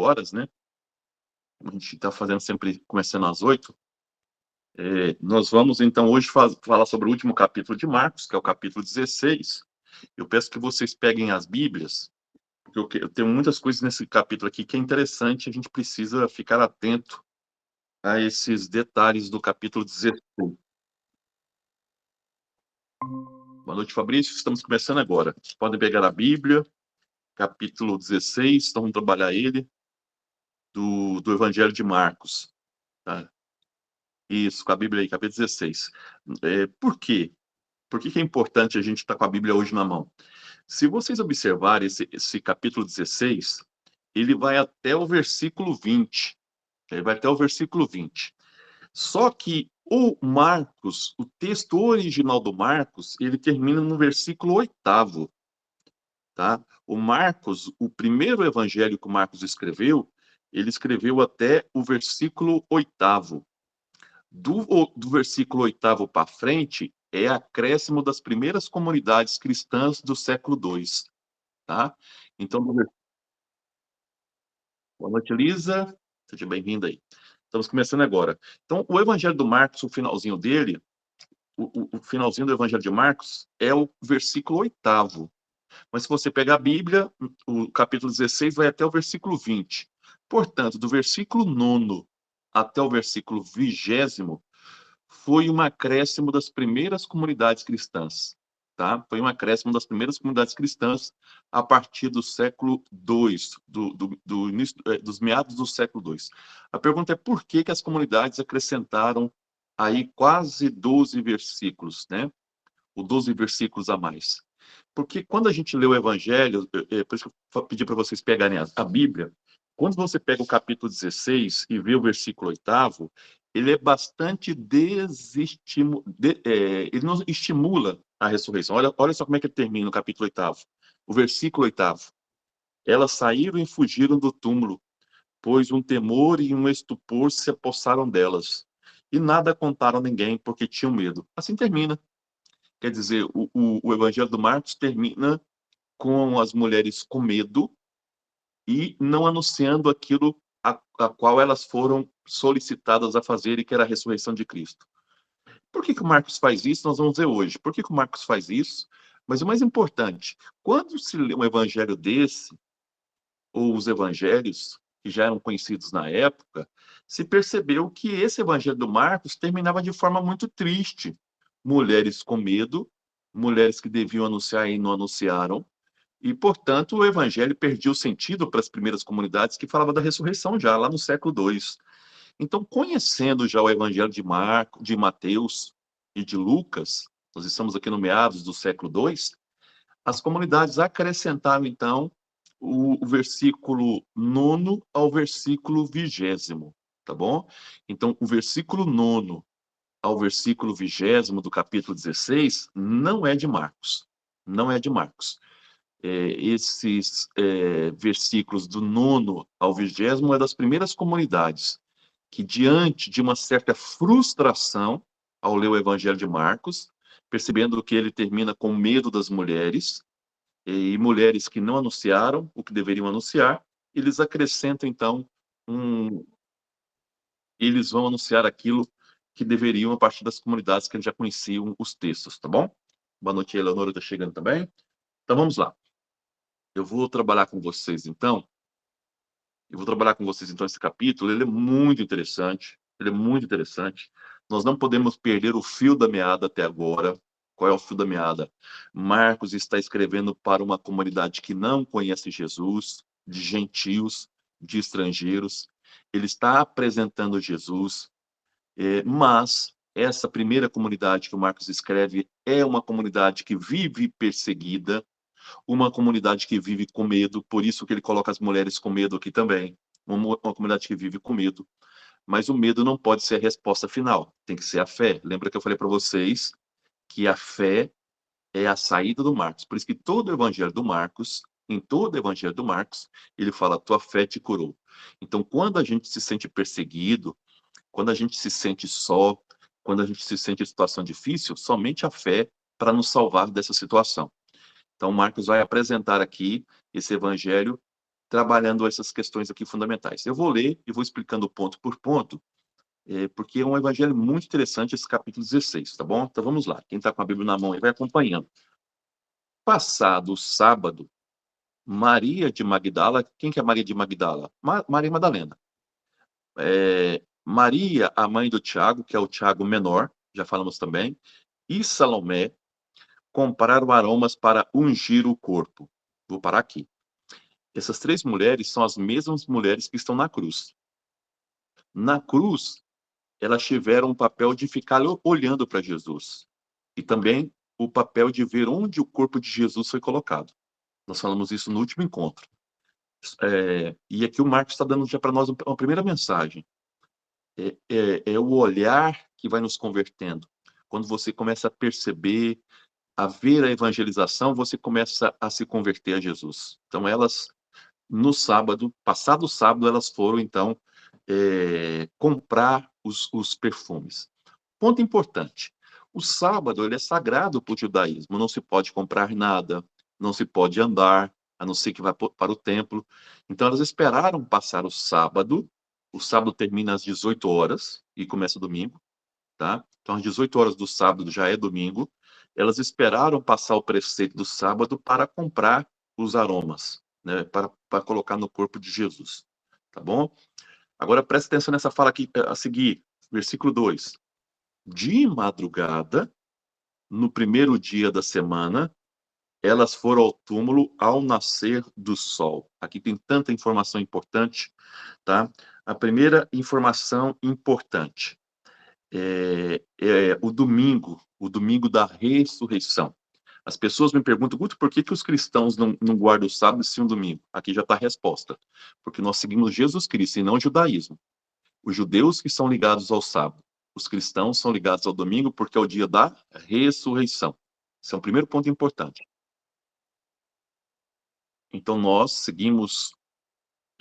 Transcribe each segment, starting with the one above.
horas, né? A gente está fazendo sempre, começando às 8. Nós vamos, então, hoje falar sobre o último capítulo de Marcos, que é o capítulo 16. Eu peço que vocês peguem as Bíblias, porque eu tenho muitas coisas nesse capítulo aqui que é interessante, a gente precisa ficar atento a esses detalhes do capítulo 16. Boa noite, Fabrício. Estamos começando agora. Vocês podem pegar a Bíblia, capítulo 16, então vamos trabalhar ele, do Evangelho de Marcos. Tá? Isso, com a Bíblia aí, capítulo 16. Por quê? Por que é importante a gente estar com a Bíblia hoje na mão? Se vocês observarem esse capítulo 16, ele vai até o versículo 20. Ele vai até o versículo 20. Só que o Marcos, o texto original do Marcos, ele termina no versículo 8º, tá? O Marcos, o primeiro evangelho que o Marcos escreveu, ele escreveu até o versículo 8º. Do versículo 8º para frente, é acréscimo das primeiras comunidades cristãs do século II, tá? Então, boa noite, Elisa. Seja bem-vinda aí. Estamos começando agora. Então, o Evangelho do Marcos, o finalzinho dele, o finalzinho do Evangelho de Marcos é o versículo 8º. Mas se você pegar a Bíblia, o capítulo 16 vai até o versículo 20. Portanto, do versículo 9 até o versículo 20º, foi um acréscimo das primeiras comunidades cristãs, tá? Foi um acréscimo das primeiras comunidades cristãs a partir do século II, do início, dos meados do século II. A pergunta é por que as comunidades acrescentaram aí quase 12 versículos, né? Ou 12 versículos a mais. Porque quando a gente lê o Evangelho, por isso que eu pedi para vocês pegarem a Bíblia, quando você pega o capítulo 16 e vê o versículo 8º, ele é bastante ele não estimula a ressurreição. Olha só como é que ele termina no capítulo 8º. O versículo 8º. Elas saíram e fugiram do túmulo, pois um temor e um estupor se apossaram delas. E nada contaram a ninguém, porque tinham medo. Assim termina. Quer dizer, o Evangelho do Marcos termina com as mulheres com medo e não anunciando aquilo a qual elas foram solicitadas a fazer, e que era a ressurreição de Cristo. Por que o Marcos faz isso? Nós vamos ver hoje. Por que o Marcos faz isso? Mas o mais importante, quando se lê um evangelho desse, ou os evangelhos que já eram conhecidos na época, se percebeu que esse evangelho do Marcos terminava de forma muito triste. Mulheres com medo, mulheres que deviam anunciar e não anunciaram, e, portanto, o evangelho perdia o sentido para as primeiras comunidades que falavam da ressurreição já, lá no século II. Então, conhecendo já o evangelho de Marcos, de Mateus e de Lucas, nós estamos aqui no meados do século II, as comunidades acrescentaram, então, o versículo 9 ao versículo 20º, tá bom? Então, o versículo 9 ao versículo 20º do capítulo 16 não é de Marcos, não é de Marcos. Esses versículos do 9 ao 20º é das primeiras comunidades que, diante de uma certa frustração ao ler o Evangelho de Marcos, percebendo que ele termina com medo das mulheres, e mulheres que não anunciaram o que deveriam anunciar, eles acrescentam, então, eles vão anunciar aquilo que deveriam a partir das comunidades que eles já conheciam os textos, tá bom? Boa noite, a Eleonora está chegando também. Então, vamos lá. Eu vou trabalhar com vocês, então. Esse capítulo. Ele é muito interessante. Ele é muito interessante. Nós não podemos perder o fio da meada até agora. Qual é o fio da meada? Marcos está escrevendo para uma comunidade que não conhece Jesus, de gentios, de estrangeiros. Ele está apresentando Jesus, mas essa primeira comunidade que o Marcos escreve é uma comunidade que vive perseguida, uma comunidade que vive com medo, por isso que ele coloca as mulheres com medo aqui também. Uma comunidade que vive com medo. Mas o medo não pode ser a resposta final, tem que ser a fé. Lembra que eu falei para vocês que a fé é a saída do Marcos. Por isso que todo o evangelho do Marcos, em todo o evangelho do Marcos, ele fala, tua fé te curou. Então, quando a gente se sente perseguido, quando a gente se sente só, quando a gente se sente em situação difícil, somente a fé para nos salvar dessa situação. Então, Marcos vai apresentar aqui esse evangelho trabalhando essas questões aqui fundamentais. Eu vou ler e vou explicando ponto por ponto, porque é um evangelho muito interessante esse capítulo 16, tá bom? Então vamos lá. Quem está com a Bíblia na mão aí vai acompanhando. Passado o sábado, Maria de Magdala, quem que é Maria de Magdala? Maria Madalena. Maria, a mãe do Tiago, que é o Tiago menor, já falamos também, e Salomé compraram aromas para ungir o corpo. Vou parar aqui. Essas três mulheres são as mesmas mulheres que estão na cruz. Na cruz, elas tiveram o papel de ficar olhando para Jesus. E também o papel de ver onde o corpo de Jesus foi colocado. Nós falamos isso no último encontro. E aqui o Marcos está dando já para nós uma primeira mensagem. É o olhar que vai nos convertendo. Quando você começa a perceber, a ver a evangelização, você começa a se converter a Jesus. Então, elas, no sábado, passado o sábado, elas foram, então, comprar os perfumes. Ponto importante. O sábado, ele é sagrado para o judaísmo. Não se pode comprar nada, não se pode andar, a não ser que vá para o templo. Então, elas esperaram passar o sábado. O sábado termina às 18 horas e começa domingo, tá? Então, às 18 horas do sábado já é domingo. Elas esperaram passar o preceito do sábado para comprar os aromas, né? Para colocar no corpo de Jesus, tá bom? Agora, presta atenção nessa fala aqui a seguir, versículo 2. De madrugada, no primeiro dia da semana, elas foram ao túmulo ao nascer do sol. Aqui tem tanta informação importante, tá? A primeira informação importante é o domingo da ressurreição. As pessoas me perguntam, Guto, por que os cristãos não guardam o sábado e sim o domingo? Aqui já está a resposta. Porque nós seguimos Jesus Cristo e não o judaísmo. Os judeus que são ligados ao sábado. Os cristãos são ligados ao domingo porque é o dia da ressurreição. Esse é o primeiro ponto importante. Então, nós seguimos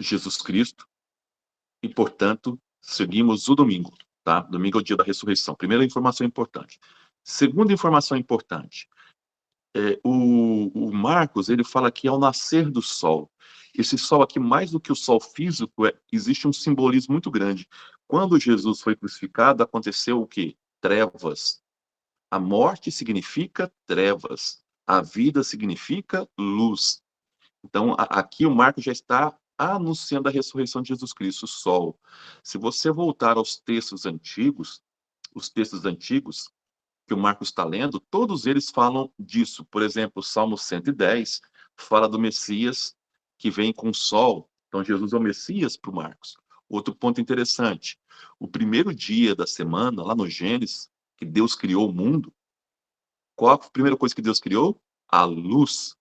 Jesus Cristo e, portanto, seguimos o domingo, tá? Domingo é o dia da ressurreição. Primeira informação importante. Segunda informação importante. O Marcos, ele fala que ao nascer do sol. Esse sol aqui, mais do que o sol físico, existe um simbolismo muito grande. Quando Jesus foi crucificado, aconteceu o quê? Trevas. A morte significa trevas. A vida significa luz. Então, aqui o Marcos já está anunciando a ressurreição de Jesus Cristo, o sol. Se você voltar aos textos antigos, os textos antigos que o Marcos está lendo, todos eles falam disso. Por exemplo, o Salmo 110 fala do Messias que vem com o sol. Então, Jesus é o Messias para o Marcos. Outro ponto interessante, o primeiro dia da semana, lá no Gênesis, que Deus criou o mundo, qual a primeira coisa que Deus criou? A luz.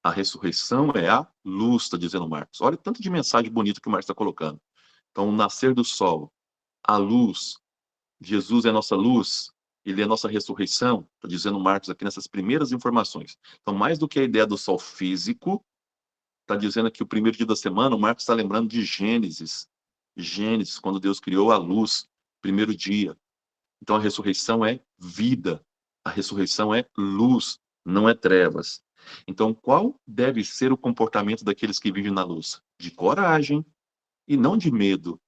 A ressurreição é a luz, está dizendo o Marcos. Olha o tanto de mensagem bonita que o Marcos está colocando. Então, o nascer do sol, a luz, Jesus é a nossa luz, ele é a nossa ressurreição, está dizendo o Marcos aqui nessas primeiras informações. Então, mais do que a ideia do sol físico, está dizendo que o primeiro dia da semana, o Marcos está lembrando de Gênesis. Gênesis, quando Deus criou a luz, primeiro dia. Então, a ressurreição é vida. A ressurreição é luz, não é trevas. Então, qual deve ser o comportamento daqueles que vivem na luz? De coragem e não de medo.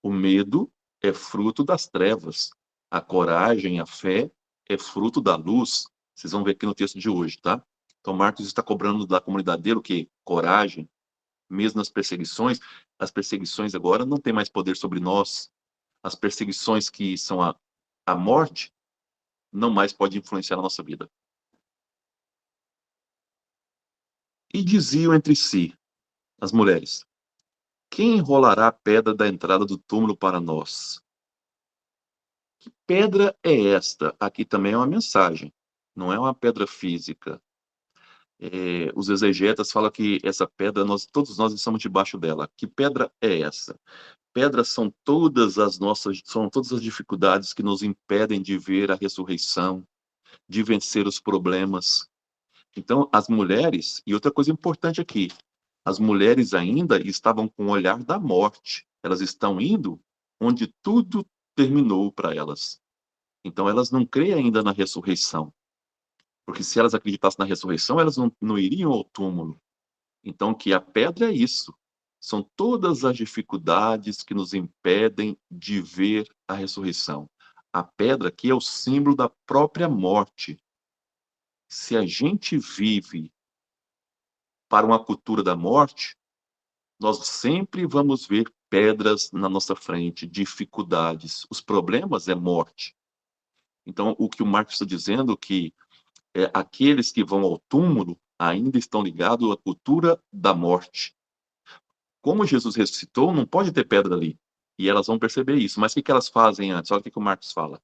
O medo é fruto das trevas. A coragem, a fé é fruto da luz. Vocês vão ver aqui no texto de hoje, tá? Então, Marcos está cobrando da comunidade dele o quê? Coragem. Mesmo nas perseguições, as perseguições agora não têm mais poder sobre nós. As perseguições que são a morte não mais pode influenciar na nossa vida. E diziam entre si, as mulheres, quem enrolará a pedra da entrada do túmulo para nós? Que pedra é esta? Aqui também é uma mensagem, não é uma pedra física. Os exegetas falam que essa pedra, todos nós estamos debaixo dela. Que pedra é essa? Pedras são todas as dificuldades que nos impedem de ver a ressurreição, de vencer os problemas. Então, as mulheres, e outra coisa importante aqui, as mulheres ainda estavam com o olhar da morte. Elas estão indo onde tudo terminou para elas. Então, elas não creem ainda na ressurreição. Porque se elas acreditassem na ressurreição, elas não iriam ao túmulo. Então, que a pedra é isso. São todas as dificuldades que nos impedem de ver a ressurreição. A pedra aqui é o símbolo da própria morte. Se a gente vive para uma cultura da morte, nós sempre vamos ver pedras na nossa frente, dificuldades. Os problemas é morte. Então, o que o Marcos está dizendo é que aqueles que vão ao túmulo ainda estão ligados à cultura da morte. Como Jesus ressuscitou, não pode ter pedra ali. E elas vão perceber isso. Mas o que elas fazem antes? Olha o que o Marcos fala.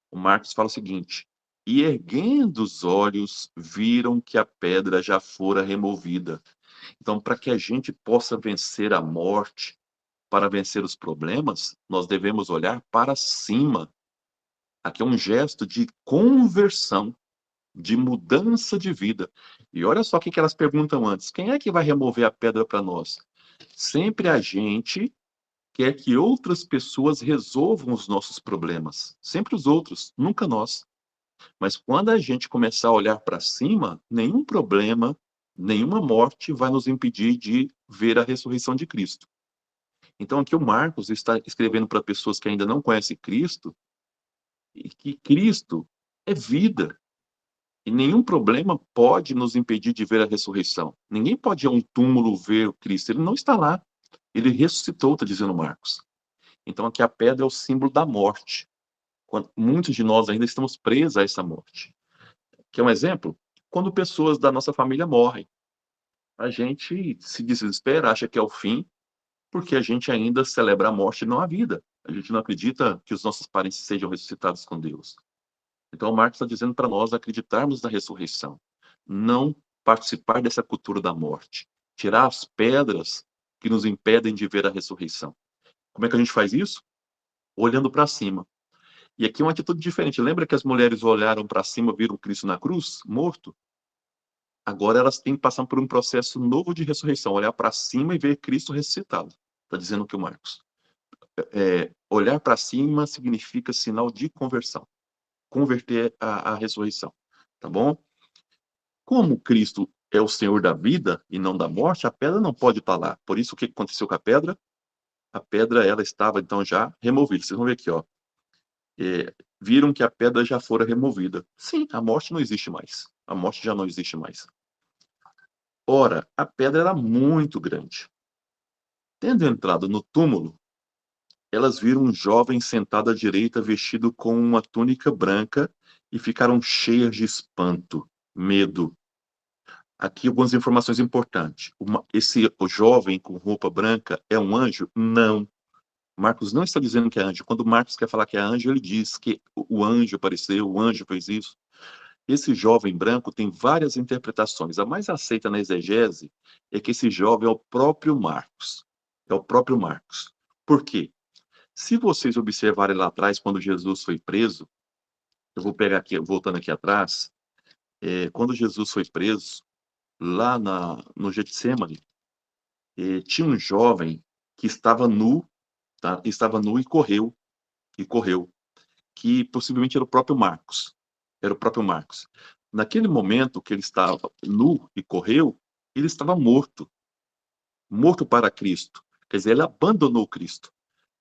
O Marcos fala o seguinte: e erguendo os olhos, viram que a pedra já fora removida. Então, para que a gente possa vencer a morte, para vencer os problemas, nós devemos olhar para cima. Aqui é um gesto de conversão, de mudança de vida. E olha só o que elas perguntam antes: quem é que vai remover a pedra para nós? Sempre a gente quer que outras pessoas resolvam os nossos problemas. Sempre os outros, nunca nós. Mas quando a gente começar a olhar para cima, nenhum problema, nenhuma morte vai nos impedir de ver a ressurreição de Cristo. Então aqui o Marcos está escrevendo para pessoas que ainda não conhecem Cristo, e que Cristo é vida. E nenhum problema pode nos impedir de ver a ressurreição. Ninguém pode ir a um túmulo ver o Cristo. Ele não está lá. Ele ressuscitou, está dizendo Marcos. Então aqui a pedra é o símbolo da morte. Muitos de nós ainda estamos presos a essa morte. Quer um exemplo? Quando pessoas da nossa família morrem, a gente se desespera, acha que é o fim, porque a gente ainda celebra a morte e não a vida. A gente não acredita que os nossos parentes sejam ressuscitados com Deus. Então, o Marcos está dizendo para nós acreditarmos na ressurreição, não participar dessa cultura da morte, tirar as pedras que nos impedem de ver a ressurreição. Como é que a gente faz isso? Olhando para cima. E aqui é uma atitude diferente. Lembra que as mulheres olharam para cima, viram Cristo na cruz, morto? Agora elas têm que passar por um processo novo de ressurreição, olhar para cima e ver Cristo ressuscitado. Está dizendo que o Marcos. Olhar para cima significa sinal de conversão. Converter a ressurreição. Tá bom? Como Cristo é o Senhor da vida e não da morte, a pedra não pode estar lá. Por isso, o que aconteceu com a pedra? A pedra, ela estava, então, já removida. Vocês vão ver aqui, ó. Viram que a pedra já fora removida. Sim, a morte não existe mais. A morte já não existe mais. Ora, a pedra era muito grande. Tendo entrado no túmulo, elas viram um jovem sentado à direita, vestido com uma túnica branca, e ficaram cheias de espanto, medo. Aqui algumas informações importantes. Esse jovem com roupa branca é um anjo? Não. Marcos não está dizendo que é anjo. Quando Marcos quer falar que é anjo, ele diz que o anjo apareceu, o anjo fez isso. Esse jovem branco tem várias interpretações. A mais aceita na exegese é que esse jovem é o próprio Marcos. É o próprio Marcos. Por quê? Se vocês observarem lá atrás, quando Jesus foi preso, eu vou pegar aqui, voltando aqui atrás, quando Jesus foi preso, lá no Getsemane, tinha um jovem que estava nu, tá? Estava nu e correu, que possivelmente era o próprio Marcos. Era o próprio Marcos. Naquele momento que ele estava nu e correu, ele estava morto. Morto para Cristo. Quer dizer, ele abandonou Cristo.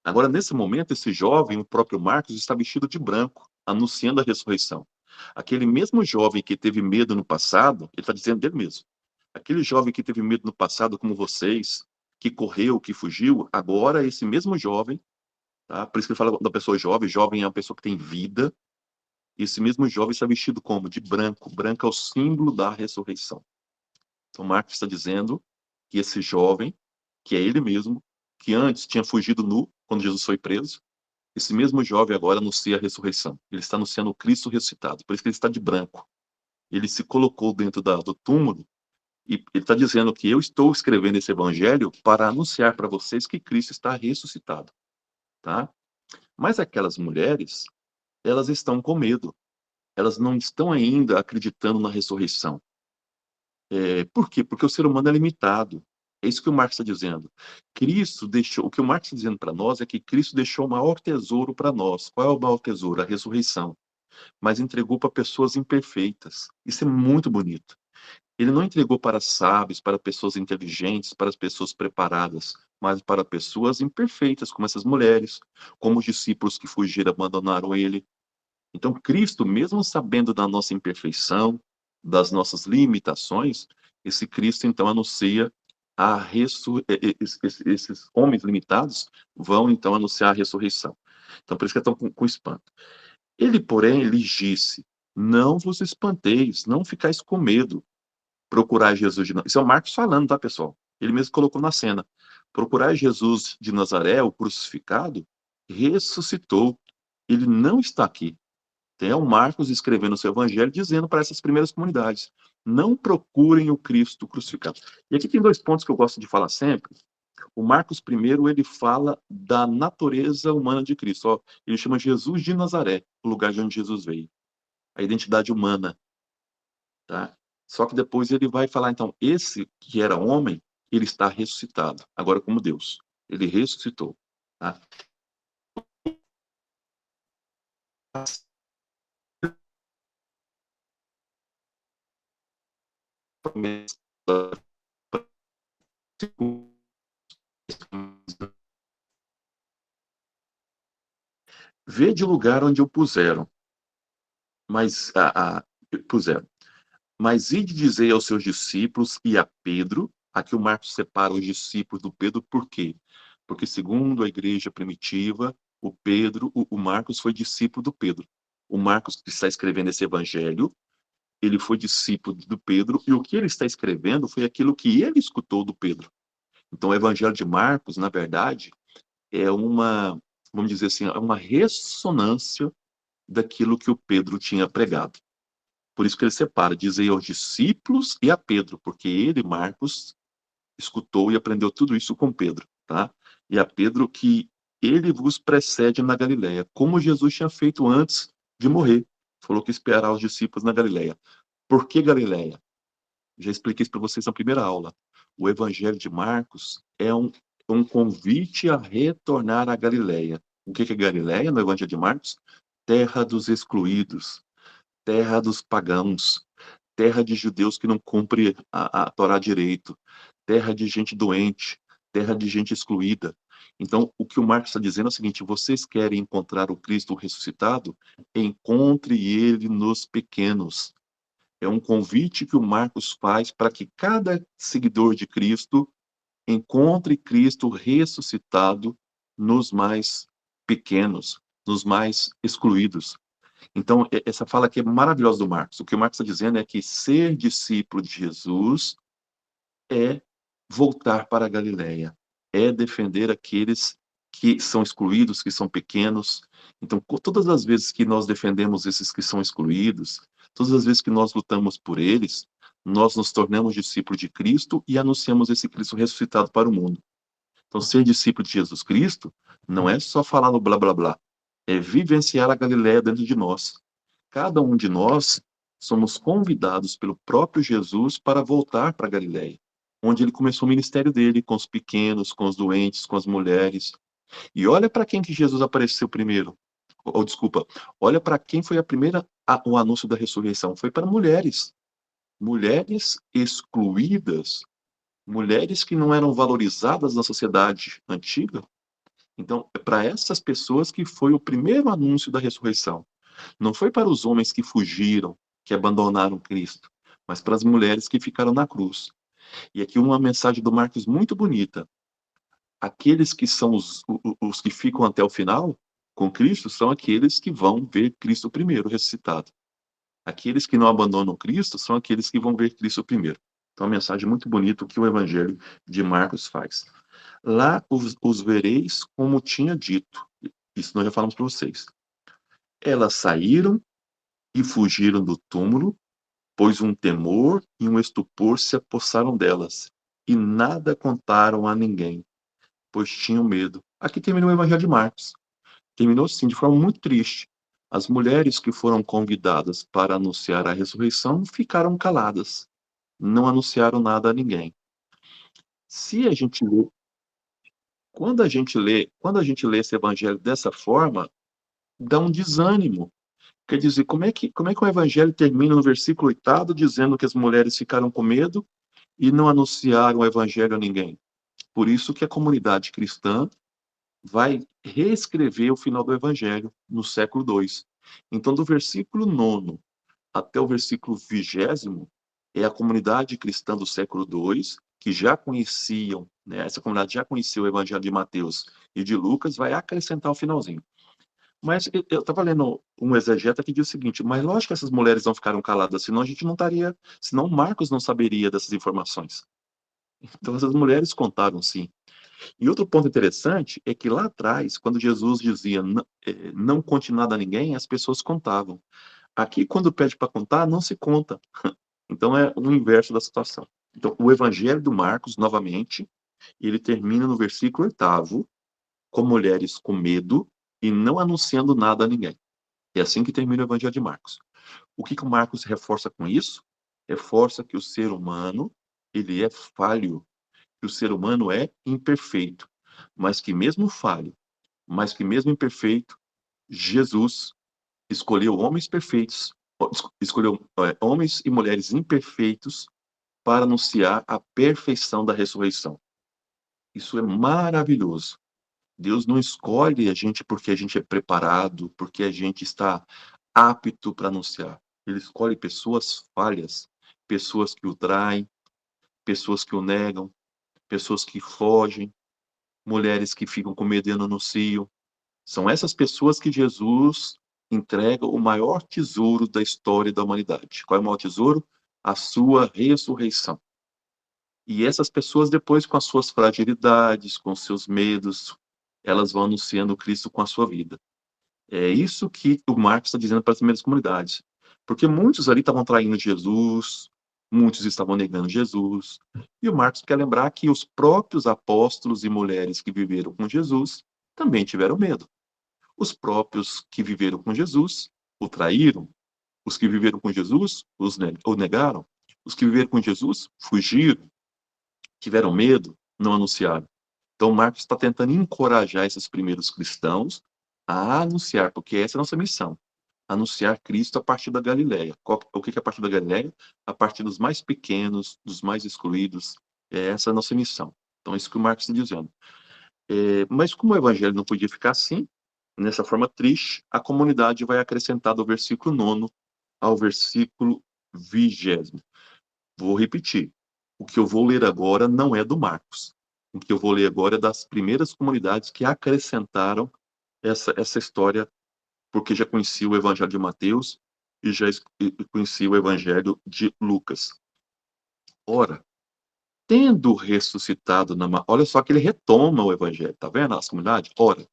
Agora, nesse momento, esse jovem, o próprio Marcos, está vestido de branco, anunciando a ressurreição. Aquele mesmo jovem que teve medo no passado, ele está dizendo dele mesmo. Aquele jovem que teve medo no passado, como vocês, que correu, que fugiu, agora esse mesmo jovem, tá? Por isso que ele fala da pessoa jovem, jovem é uma pessoa que tem vida, e esse mesmo jovem está vestido como? De branco. Branco é o símbolo da ressurreição. Então, Marcos está dizendo que esse jovem, que é ele mesmo, que antes tinha fugido nu, quando Jesus foi preso, esse mesmo jovem agora anuncia a ressurreição. Ele está anunciando o Cristo ressuscitado. Por isso que ele está de branco. Ele se colocou dentro do túmulo e ele está dizendo que eu estou escrevendo esse evangelho para anunciar para vocês que Cristo está ressuscitado. Tá? Mas aquelas mulheres, elas estão com medo. Elas não estão ainda acreditando na ressurreição. Por quê? Porque o ser humano é limitado. É isso que o Marx está dizendo. Cristo deixou, o que o Marx está dizendo para nós é que Cristo deixou o maior tesouro para nós. Qual é o maior tesouro? A ressurreição. Mas entregou para pessoas imperfeitas. Isso é muito bonito. Ele não entregou para sábios, para pessoas inteligentes, para as pessoas preparadas, mas para pessoas imperfeitas, como essas mulheres, como os discípulos que fugiram, abandonaram ele. Então, Cristo, mesmo sabendo da nossa imperfeição, das nossas limitações, esse Cristo, então, anuncia a esses homens limitados vão, então, anunciar a ressurreição. Então, por isso que estão com espanto. Ele, porém, lhes disse, não vos espanteis, não ficais com medo, procurar Jesus de Nazaré. Isso é o Marcos falando, tá, pessoal? Ele mesmo colocou na cena. Procurar Jesus de Nazaré, o crucificado, ressuscitou. Ele não está aqui. Tem o Marcos escrevendo o seu evangelho dizendo para essas primeiras comunidades: não procurem o Cristo crucificado. E aqui tem dois pontos que eu gosto de falar sempre. O Marcos, primeiro, ele fala da natureza humana de Cristo. Ó, ele chama Jesus de Nazaré, o lugar de onde Jesus veio. A identidade humana. Tá? Só que depois ele vai falar, então, esse que era homem, ele está ressuscitado, agora como Deus. Ele ressuscitou. Tá? Vede o lugar onde o puseram, mas puseram. Mas ide dizer aos seus discípulos e a Pedro, aqui o Marcos separa os discípulos do Pedro, por quê? Porque segundo a igreja primitiva, o Pedro, o Marcos foi discípulo do Pedro. O Marcos que está escrevendo esse evangelho, ele foi discípulo do Pedro, e o que ele está escrevendo foi aquilo que ele escutou do Pedro. Então o evangelho de Marcos, na verdade, é uma, vamos dizer assim, é uma ressonância daquilo que o Pedro tinha pregado. Por isso que ele separa, diz aí aos discípulos e a Pedro, porque ele, Marcos, escutou e aprendeu tudo isso com Pedro, tá? E a Pedro que ele vos precede na Galileia, como Jesus tinha feito antes de morrer. Falou que esperar os discípulos na Galileia. Por que Galileia? Já expliquei isso para vocês na primeira aula. O Evangelho de Marcos é um convite a retornar à Galileia. O que é Galileia no Evangelho de Marcos? Terra dos excluídos, terra dos pagãos, terra de judeus que não cumpre a Torá direito, terra de gente doente, terra de gente excluída. Então, o que o Marcos está dizendo é o seguinte: vocês querem encontrar o Cristo ressuscitado? Encontre ele nos pequenos. É um convite que o Marcos faz para que cada seguidor de Cristo encontre Cristo ressuscitado nos mais pequenos, nos mais excluídos. Então, essa fala aqui é maravilhosa do Marcos. O que o Marcos está dizendo é que ser discípulo de Jesus é voltar para a Galileia, é defender aqueles que são excluídos, que são pequenos. Então, todas as vezes que nós defendemos esses que são excluídos, todas as vezes que nós lutamos por eles, nós nos tornamos discípulos de Cristo e anunciamos esse Cristo ressuscitado para o mundo. Então, ser discípulo de Jesus Cristo não é só falar no blá blá blá, é vivenciar a Galileia dentro de nós. Cada um de nós somos convidados pelo próprio Jesus para voltar para a Galileia, onde ele começou o ministério dele, com os pequenos, com os doentes, com as mulheres. E olha para quem que Jesus apareceu primeiro. Ou desculpa, olha para quem foi o anúncio da ressurreição. Foi para mulheres. Mulheres excluídas, mulheres que não eram valorizadas na sociedade antiga. Então, é para essas pessoas que foi o primeiro anúncio da ressurreição. Não foi para os homens que fugiram, que abandonaram Cristo, mas para as mulheres que ficaram na cruz. E aqui uma mensagem do Marcos muito bonita. Aqueles que são os que ficam até o final com Cristo são aqueles que vão ver Cristo primeiro ressuscitado. Aqueles que não abandonam Cristo são aqueles que vão ver Cristo primeiro. Então, uma mensagem muito bonita que o Evangelho de Marcos faz. Lá os vereis como tinha dito. Isso nós já falamos para vocês. Elas saíram e fugiram do túmulo, pois um temor e um estupor se apossaram delas, e nada contaram a ninguém, pois tinham medo. Aqui terminou o Evangelho de Marcos. Terminou, sim, de forma muito triste. As mulheres que foram convidadas para anunciar a ressurreição ficaram caladas, não anunciaram nada a ninguém. Se a gente lê, quando a gente lê esse evangelho dessa forma, dá um desânimo. Quer dizer, como é que o evangelho termina no versículo 8 dizendo que as mulheres ficaram com medo e não anunciaram o evangelho a ninguém? Por isso que a comunidade cristã vai reescrever o final do evangelho no século II. Então, do versículo 9 até o versículo 20 é a comunidade cristã do século II, que já conheciam, né, essa comunidade já conhecia o evangelho de Mateus e de Lucas, vai acrescentar o finalzinho. Mas eu estava lendo um exegeta que diz o seguinte: mas lógico que essas mulheres não ficaram caladas, senão a gente não estaria, senão Marcos não saberia dessas informações. Então essas mulheres contaram sim. E outro ponto interessante é que lá atrás, quando Jesus dizia não conte nada a ninguém, as pessoas contavam. Aqui, quando pede para contar, não se conta. Então é o inverso da situação. Então, o Evangelho do Marcos, novamente, ele termina no versículo 8, com mulheres com medo e não anunciando nada a ninguém. É assim que termina o Evangelho de Marcos. O que o Marcos reforça com isso? Reforça que o ser humano, ele é falho, que o ser humano é imperfeito, mas que mesmo falho, mas que mesmo imperfeito, Jesus escolheu homens perfeitos, escolheu homens e mulheres imperfeitos para anunciar a perfeição da ressurreição. Isso é maravilhoso. Deus não escolhe a gente porque a gente é preparado, porque a gente está apto para anunciar. Ele escolhe pessoas falhas, pessoas que o traem, pessoas que o negam, pessoas que fogem, mulheres que ficam com medo e não anunciam. São essas pessoas que Jesus entrega o maior tesouro da história da humanidade. Qual é o maior tesouro? A sua ressurreição. E essas pessoas, depois, com as suas fragilidades, com seus medos, elas vão anunciando Cristo com a sua vida. É isso que o Marcos está dizendo para as primeiras comunidades. Porque muitos ali estavam traindo Jesus, muitos estavam negando Jesus. E o Marcos quer lembrar que os próprios apóstolos e mulheres que viveram com Jesus também tiveram medo. Os próprios que viveram com Jesus o traíram. Os que viveram com Jesus o negaram. Os que viveram com Jesus fugiram, tiveram medo, não anunciaram. Então, Marcos está tentando encorajar esses primeiros cristãos a anunciar, porque essa é a nossa missão. Anunciar Cristo a partir da Galileia. O que é a partir da Galileia? A partir dos mais pequenos, dos mais excluídos. Essa é a nossa missão. Então, é isso que o Marcos está dizendo. Mas como o evangelho não podia ficar assim, nessa forma triste, a comunidade vai acrescentar do versículo 9 ao versículo 20. Vou repetir. O que eu vou ler agora não é do Marcos. O que eu vou ler agora é das primeiras comunidades que acrescentaram essa história, porque já conhecia o Evangelho de Mateus e já conhecia o Evangelho de Lucas. Ora, tendo ressuscitado olha só que ele retoma o Evangelho, tá vendo as comunidades? Ora,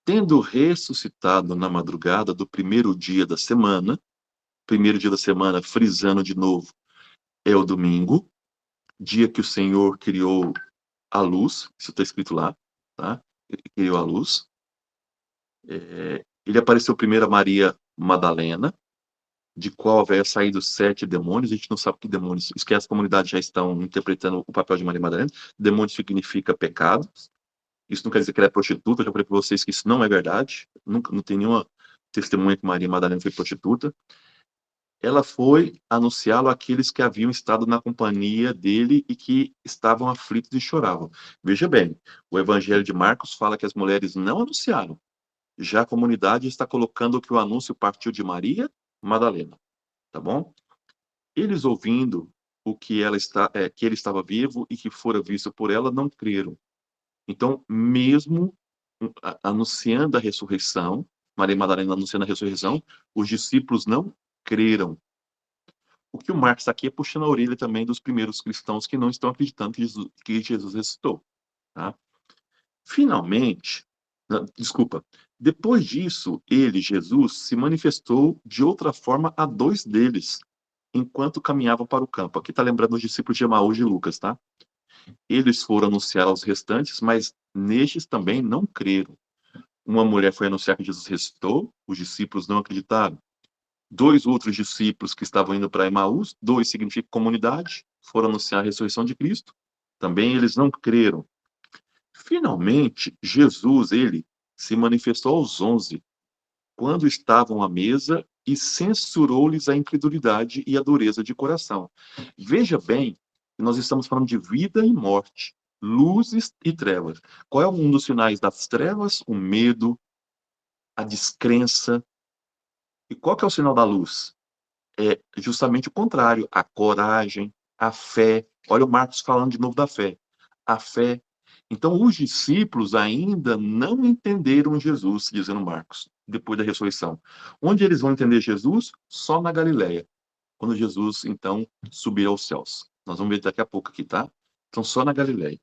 tendo ressuscitado na madrugada do primeiro dia da semana, frisando de novo, é o domingo, dia que o Senhor criou a luz, isso está escrito lá, tá? Ele criou a luz. Ele apareceu primeiro a Maria Madalena, de qual havia saído 7 demônios. A gente não sabe que demônios, isso que as comunidades já estão interpretando o papel de Maria Madalena. Demônio significa pecado. Isso não quer dizer que ela é prostituta. Eu já falei para vocês que isso não é verdade. Nunca, não tem nenhuma testemunha que Maria Madalena foi prostituta. Ela foi anunciá-lo àqueles que haviam estado na companhia dele e que estavam aflitos e choravam. Veja bem, o Evangelho de Marcos fala que as mulheres não anunciaram. Já a comunidade está colocando que o anúncio partiu de Maria Madalena, tá bom? Eles ouvindo que ele estava vivo e que fora visto por ela, não creram. Então, mesmo anunciando a ressurreição, Maria Madalena anunciando a ressurreição, os discípulos não creram. O que o Marx está aqui é puxando a orelha também dos primeiros cristãos que não estão acreditando que Jesus ressuscitou. Tá? Finalmente, desculpa, depois disso, ele, Jesus, se manifestou de outra forma a 2 deles, enquanto caminhavam para o campo. Aqui está lembrando os discípulos de Emaús de Lucas, tá? Eles foram anunciar aos restantes, mas nestes também não creram. Uma mulher foi anunciar que Jesus ressuscitou, os discípulos não acreditaram. 2 outros discípulos que estavam indo para Emaús, 2 significa comunidade, foram anunciar a ressurreição de Cristo. Também eles não creram. Finalmente, Jesus, ele se manifestou aos 11, quando estavam à mesa, e censurou-lhes a incredulidade e a dureza de coração. Veja bem, que nós estamos falando de vida e morte, luzes e trevas. Qual é um dos sinais das trevas? O medo, a descrença. E qual que é o sinal da luz? É justamente o contrário, a coragem, a fé. Olha o Marcos falando de novo da fé. A fé. Então, os discípulos ainda não entenderam Jesus, dizendo Marcos, depois da ressurreição. Onde eles vão entender Jesus? Só na Galileia, quando Jesus, então, subir aos céus. Nós vamos ver daqui a pouco aqui, tá? Então, só na Galileia.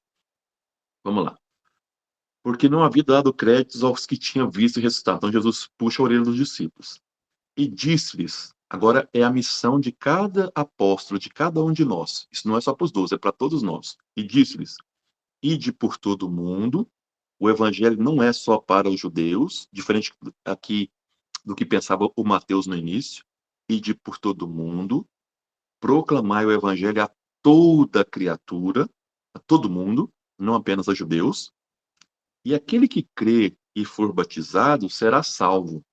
Vamos lá. Porque não havia dado créditos aos que tinham visto e ressuscitado. Então, Jesus puxa a orelha dos discípulos. E disse-lhes, agora é a missão de cada apóstolo, de cada um de nós. Isso não é só para os 12, é para todos nós. E disse-lhes, ide por todo o mundo. O evangelho não é só para os judeus, diferente aqui do que pensava o Mateus no início. Ide por todo o mundo, proclamai o evangelho a toda criatura, a todo mundo, não apenas a judeus. E aquele que crê e for batizado será salvo.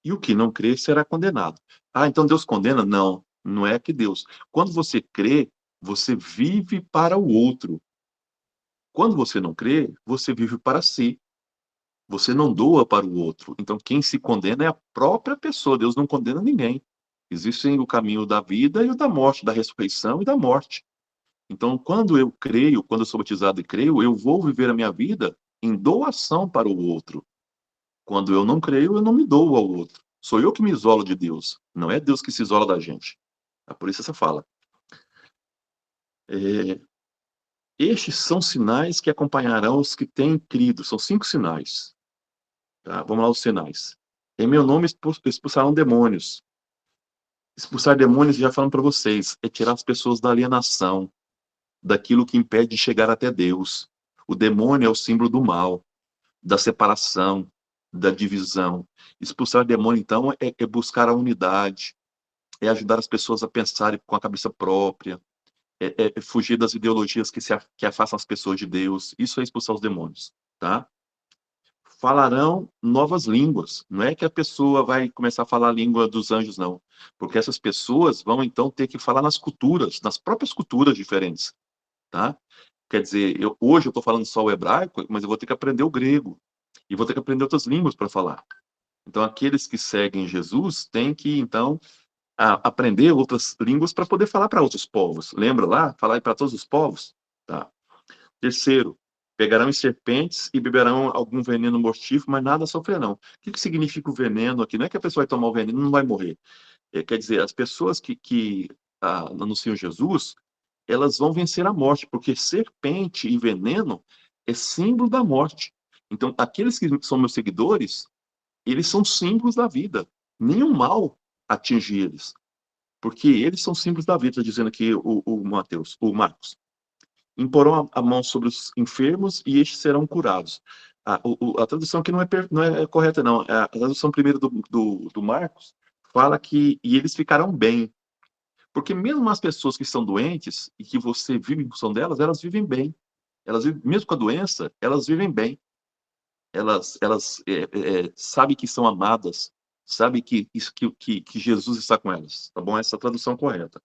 E o que não crê será condenado. Ah, então Deus condena? Não, não é que Deus. Quando você crê, você vive para o outro. Quando você não crê, você vive para si. Você não doa para o outro. Então quem se condena é a própria pessoa. Deus não condena ninguém. Existe o caminho da vida e o da morte, da ressurreição e da morte. Então, quando eu creio, quando eu sou batizado e creio, eu vou viver a minha vida em doação para o outro. Quando eu não creio, eu não me dou ao outro. Sou eu que me isolo de Deus. Não é Deus que se isola da gente. É por isso essa fala. Estes são sinais que acompanharão os que têm crido. São 5 sinais. Tá? Vamos lá os sinais. Em meu nome expulsarão demônios. Expulsar demônios, já falando para vocês, é tirar as pessoas da alienação, daquilo que impede de chegar até Deus. O demônio é o símbolo do mal, da separação, da divisão. Expulsar demônio, então, é buscar a unidade, é ajudar as pessoas a pensarem com a cabeça própria, é fugir das ideologias que afastam as pessoas de Deus. Isso é expulsar os demônios, tá? Falarão novas línguas. Não é que a pessoa vai começar a falar a língua dos anjos, não. Porque essas pessoas vão, então, ter que falar nas culturas, nas próprias culturas diferentes, tá? Quer dizer, hoje eu estou falando só o hebraico, mas eu vou ter que aprender o grego. E vou ter que aprender outras línguas para falar. Então, aqueles que seguem Jesus têm que, então, aprender outras línguas para poder falar para outros povos. Lembra lá? Falar para todos os povos? Tá. Terceiro, pegarão em serpentes e beberão algum veneno mortífero, mas nada sofrerão. O que significa o veneno aqui? Não é que a pessoa vai tomar o veneno e não vai morrer. Quer dizer, as pessoas que anunciam Jesus, elas vão vencer a morte, porque serpente e veneno é símbolo da morte. Então, aqueles que são meus seguidores, eles são símbolos da vida. Nenhum mal atinge eles, porque eles são símbolos da vida, dizendo aqui o Marcos. Imporão a mão sobre os enfermos e estes serão curados. A tradução aqui não é correta, não. A tradução primeiro do Marcos fala que e eles ficarão bem. Porque mesmo as pessoas que estão doentes e que você vive em função delas, elas vivem bem. Elas vivem, mesmo com a doença, elas vivem bem. Elas sabem que são amadas, sabem que Jesus está com elas. Tá bom? Essa é a tradução correta.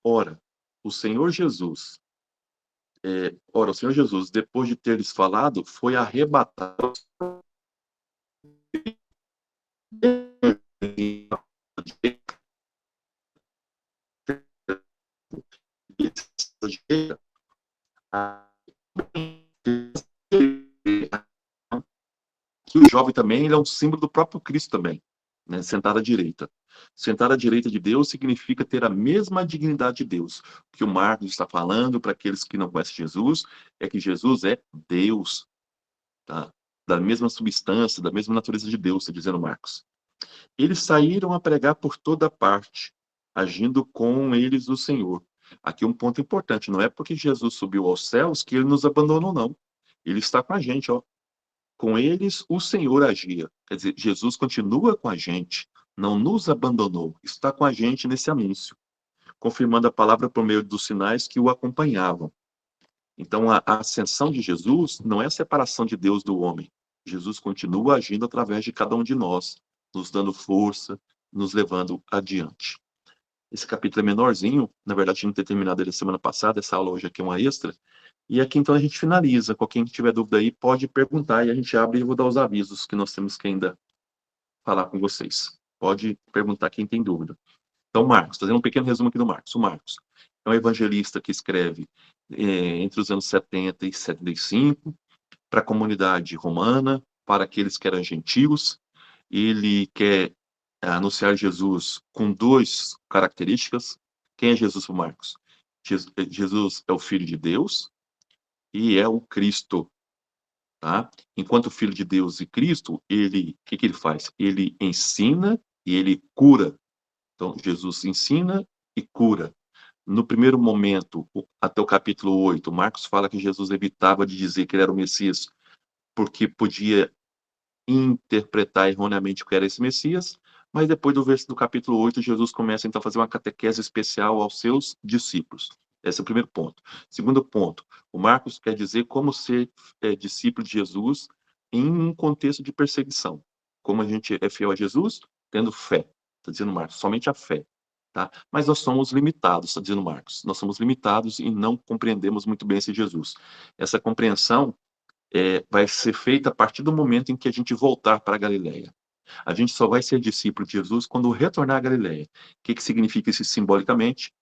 Ora, o Senhor Jesus, o Senhor Jesus, depois de ter lhes falado, foi arrebatado que o jovem também ele é um símbolo do próprio Cristo também, né? Sentado à direita. Sentar à direita de Deus significa ter a mesma dignidade de Deus. O que o Marcos está falando para aqueles que não conhecem Jesus é que Jesus é Deus, tá? Da mesma substância, da mesma natureza de Deus, está dizendo Marcos. Eles saíram a pregar por toda parte, agindo com eles o Senhor. Aqui um ponto importante, não é porque Jesus subiu aos céus que ele nos abandonou, não. Ele está com a gente, ó. Com eles o Senhor agia. Quer dizer, Jesus continua com a gente, não nos abandonou, está com a gente nesse anúncio, confirmando a palavra por meio dos sinais que o acompanhavam. Então, a ascensão de Jesus não é a separação de Deus do homem. Jesus continua agindo através de cada um de nós, nos dando força, nos levando adiante. Esse capítulo é menorzinho, na verdade, a gente não ter terminado ele semana passada, essa aula hoje aqui é uma extra, e aqui então a gente finaliza. Quem tiver dúvida aí pode perguntar e a gente abre e eu vou dar os avisos que nós temos que ainda falar com vocês. Pode perguntar quem tem dúvida. Então, Marcos, fazendo um pequeno resumo aqui do Marcos. O Marcos é um evangelista que escreve entre os anos 70 e 75 para a comunidade romana, para aqueles que eram gentios. Ele quer anunciar Jesus com duas características. Quem é Jesus para Marcos? Jesus é o Filho de Deus e é o Cristo, tá? Enquanto Filho de Deus e Cristo, o que ele faz? Ele ensina e ele cura. Então, Jesus ensina e cura. No primeiro momento, até o capítulo 8, Marcos fala que Jesus evitava de dizer que ele era o Messias, porque podia interpretar erroneamente o que era esse Messias, mas depois do capítulo 8, Jesus começa então a fazer uma catequese especial aos seus discípulos. Esse é o primeiro ponto. Segundo ponto, o Marcos quer dizer como ser discípulo de Jesus em um contexto de perseguição. Como a gente é fiel a Jesus, tendo fé. Está dizendo Marcos, somente a fé. Tá? Mas nós somos limitados, está dizendo Marcos. Nós somos limitados e não compreendemos muito bem esse Jesus. Essa compreensão vai ser feita a partir do momento em que a gente voltar para a Galileia. A gente só vai ser discípulo de Jesus quando retornar à Galileia. O que significa isso simbolicamente?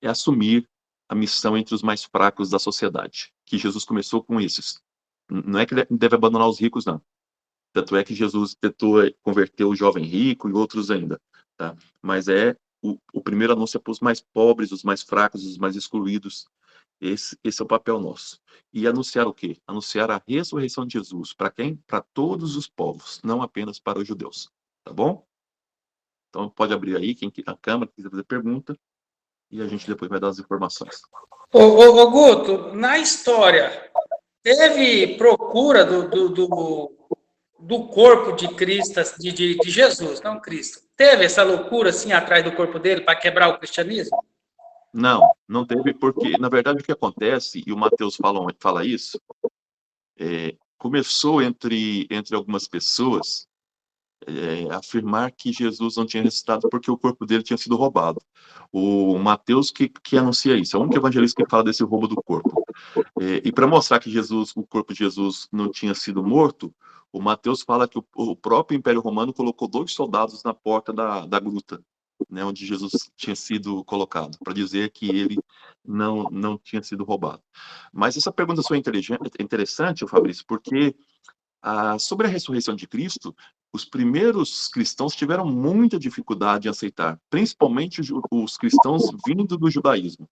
É assumir a missão entre os mais fracos da sociedade, que Jesus começou com esses. Não é que ele deve abandonar os ricos, não. Tanto é que Jesus tentou converter o jovem rico e outros ainda. Tá? Mas o primeiro anúncio é para os mais pobres, os mais fracos, os mais excluídos. Esse é o papel nosso. E anunciar o quê? Anunciar a ressurreição de Jesus. Para quem? Para todos os povos, não apenas para os judeus. Tá bom? Então pode abrir aí, a câmera quiser fazer pergunta, e a gente depois vai dar as informações. Ô Guto, na história, teve procura do corpo de Cristo, de Jesus, não Cristo. Teve essa loucura assim atrás do corpo dele para quebrar o cristianismo? Não teve, porque, na verdade, o que acontece, e o Mateus fala isso, começou entre algumas pessoas afirmar que Jesus não tinha ressuscitado porque o corpo dele tinha sido roubado. O Mateus que anuncia isso, é o único evangelista que fala desse roubo do corpo. E para mostrar que o corpo de Jesus não tinha sido morto, o Mateus fala que o próprio Império Romano colocou 2 soldados na porta da gruta, né, onde Jesus tinha sido colocado, para dizer que ele não tinha sido roubado. Mas essa pergunta sua é interessante, Fabrício, porque sobre a ressurreição de Cristo, os primeiros cristãos tiveram muita dificuldade em aceitar, principalmente os cristãos vindo do judaísmo.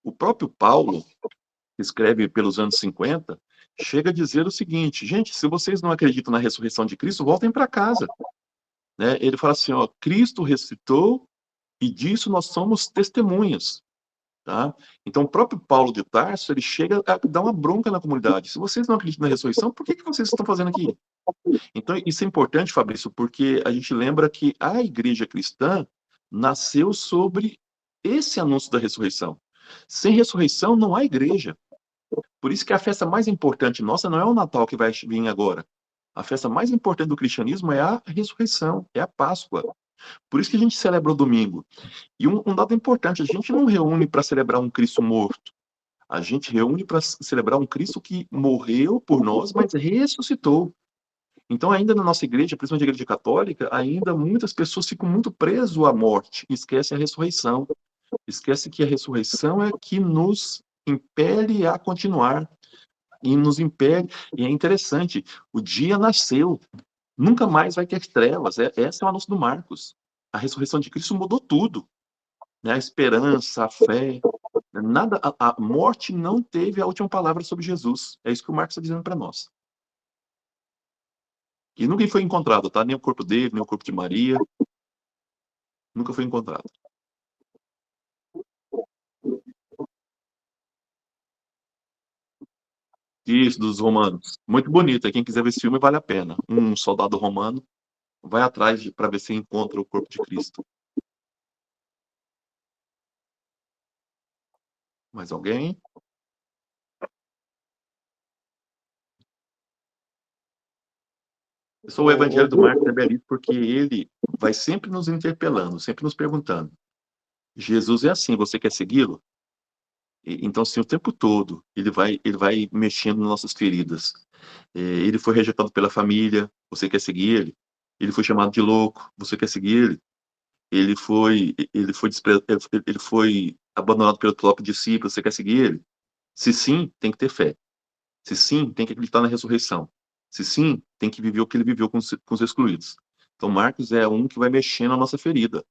O próprio Paulo, que escreve pelos anos 50, chega a dizer o seguinte: gente, se vocês não acreditam na ressurreição de Cristo, voltem para casa. Né? Ele fala assim: ó, Cristo ressuscitou e disso nós somos testemunhas. Tá? Então, o próprio Paulo de Tarso, ele chega a dar uma bronca na comunidade. Se vocês não acreditam na ressurreição, por que vocês estão fazendo aqui? Então, isso é importante, Fabrício, porque a gente lembra que a igreja cristã nasceu sobre esse anúncio da ressurreição. Sem ressurreição, não há igreja. Por isso que a festa mais importante nossa não é o Natal que vai vir agora. A festa mais importante do cristianismo é a ressurreição, é a Páscoa. Por isso que a gente celebra o domingo. E um dado importante, a gente não reúne para celebrar um Cristo morto. A gente reúne para celebrar um Cristo que morreu por nós, mas ressuscitou. Então, ainda na nossa igreja, principalmente a igreja católica, ainda muitas pessoas ficam muito presas à morte e esquecem a ressurreição. Esquece que a ressurreição é que nos impele a continuar e nos impele. E é interessante, o dia nasceu, nunca mais vai ter trevas. Esse é o anúncio do Marcos. A ressurreição de Cristo mudou tudo, né? A esperança, a fé, nada, a morte não teve a última palavra sobre Jesus. É isso que o Marcos está dizendo para nós. E nunca foi encontrado, tá? Nem o corpo dele, nem o corpo de Maria, nunca foi encontrado. Isso, dos romanos. Muito bonito. Quem quiser ver esse filme, vale a pena. Um soldado romano vai atrás para ver se encontra o corpo de Cristo. Mais alguém? O Evangelho do Marcos é belíssimo porque ele vai sempre nos interpelando, sempre nos perguntando. Jesus é assim, você quer segui-lo? Então, assim, o tempo todo, ele vai mexendo nas nossas feridas. Ele foi rejeitado pela família, você quer seguir ele? Ele foi chamado de louco, você quer seguir ele? Ele foi abandonado pelo próprio discípulo, você quer seguir ele? Se sim, tem que ter fé. Se sim, tem que acreditar na ressurreição. Se sim, tem que viver o que ele viveu com os excluídos. Então, Marcos é um que vai mexendo na nossa ferida.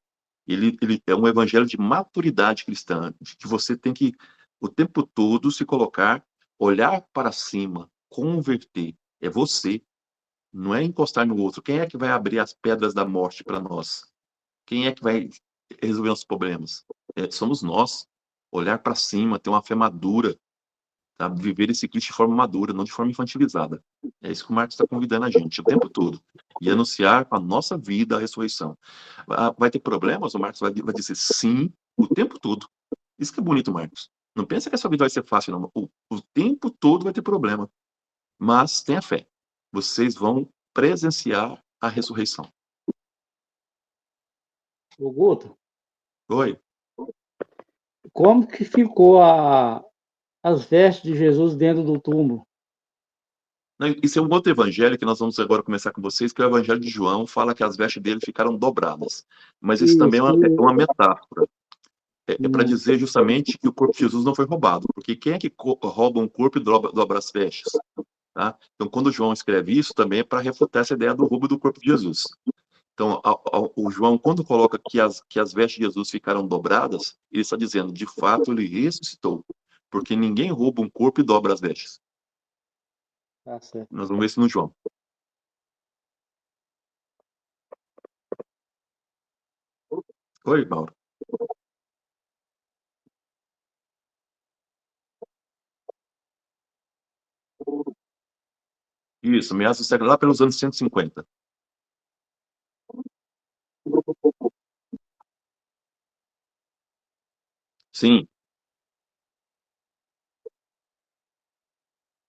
Ele é um evangelho de maturidade cristã, de que você tem que, o tempo todo, se colocar, olhar para cima, converter. É você, não é encostar no outro. Quem é que vai abrir as pedras da morte para nós? Quem é que vai resolver nossos problemas? Somos nós. Olhar para cima, ter uma fé madura, tá? Viver esse Cristo de forma madura, não de forma infantilizada. É isso que o Marcos está convidando a gente o tempo todo. E anunciar com a nossa vida a ressurreição. Vai ter problemas? O Marcos vai dizer sim o tempo todo. Isso que é bonito, Marcos. Não pensa que a sua vida vai ser fácil, não. O tempo todo vai ter problema. Mas tenha fé. Vocês vão presenciar a ressurreição. O Guto, Oi? como que ficou as vestes de Jesus dentro do túmulo? Isso é um outro evangelho que nós vamos agora começar com vocês, que é o evangelho de João, fala que as vestes dele ficaram dobradas. Mas isso também é uma metáfora. É para dizer justamente que o corpo de Jesus não foi roubado. Porque quem é que rouba um corpo e dobra as vestes? Tá? Então, quando João escreve isso, também é para refutar essa ideia do roubo do corpo de Jesus. Então, o João, quando coloca que as vestes de Jesus ficaram dobradas, ele está dizendo, de fato, ele ressuscitou. Porque ninguém rouba um corpo e dobra as vestes. Tá certo. Nós vamos ver isso no João. Oi, Mauro. Isso, meados do século, lá pelos anos 150. Sim,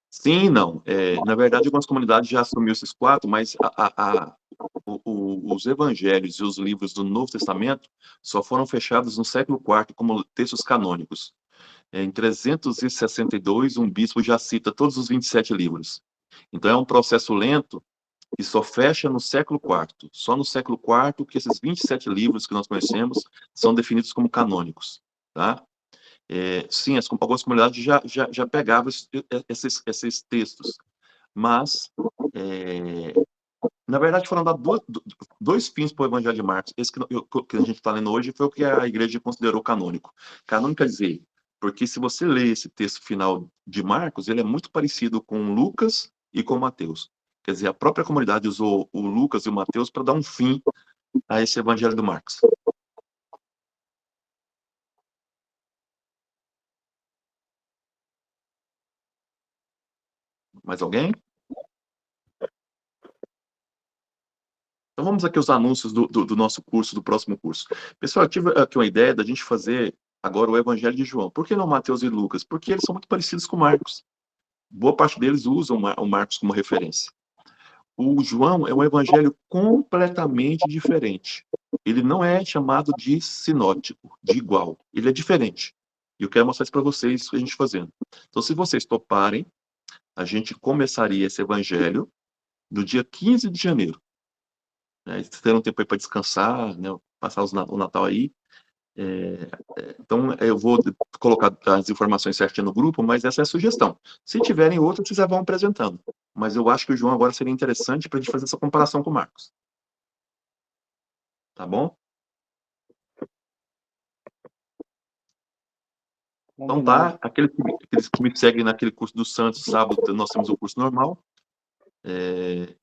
sim e não. Na verdade, algumas comunidades já assumiu esses quatro, mas os evangelhos e os livros do Novo Testamento só foram fechados no século IV como textos canônicos. Em 362, um bispo já cita todos os 27 livros. Então, é um processo lento e só fecha no século IV. Só no século IV que esses 27 livros que nós conhecemos são definidos como canônicos. Tá? Sim, algumas comunidades já pegavam esses textos, mas, na verdade, foram dar dois fins para o Evangelho de Marcos. Esse que a gente está lendo hoje foi o que a igreja considerou canônico. Canônico quer dizer, porque se você lê esse texto final de Marcos, ele é muito parecido com Lucas e com Mateus. Quer dizer, a própria comunidade usou o Lucas e o Mateus para dar um fim a esse Evangelho do Marcos. Mais alguém? Então vamos aqui aos anúncios do nosso curso, do próximo curso. Pessoal, eu tive aqui uma ideia da gente fazer agora o Evangelho de João. Por que não Mateus e Lucas? Porque eles são muito parecidos com Marcos. Boa parte deles usam o Marcos como referência. O João é um evangelho completamente diferente. Ele não é chamado de sinótico, de igual. Ele é diferente. E eu quero mostrar isso para vocês, a gente fazendo. Então, se vocês toparem, a gente começaria esse evangelho no dia 15 de janeiro. Terão um tempo aí para descansar, né, passar o Natal aí. Então, eu vou colocar as informações certinho no grupo, mas essa é a sugestão. Se tiverem outras, vocês já vão apresentando. Mas eu acho que o João agora seria interessante para a gente fazer essa comparação com o Marcos. Tá bom? Então tá, aqueles que me seguem naquele curso do Santos, sábado, nós temos o curso normal.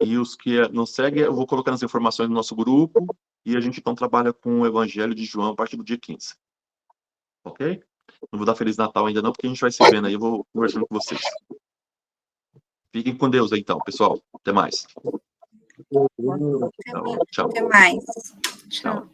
E os que não seguem, eu vou colocar as informações no nosso grupo e a gente então trabalha com o Evangelho de João a partir do dia 15. Ok? Não vou dar Feliz Natal ainda não, porque a gente vai se vendo aí, eu vou conversando com vocês. Fiquem com Deus aí então, pessoal. Até mais. Tchau. Tchau. Até mais. Tchau.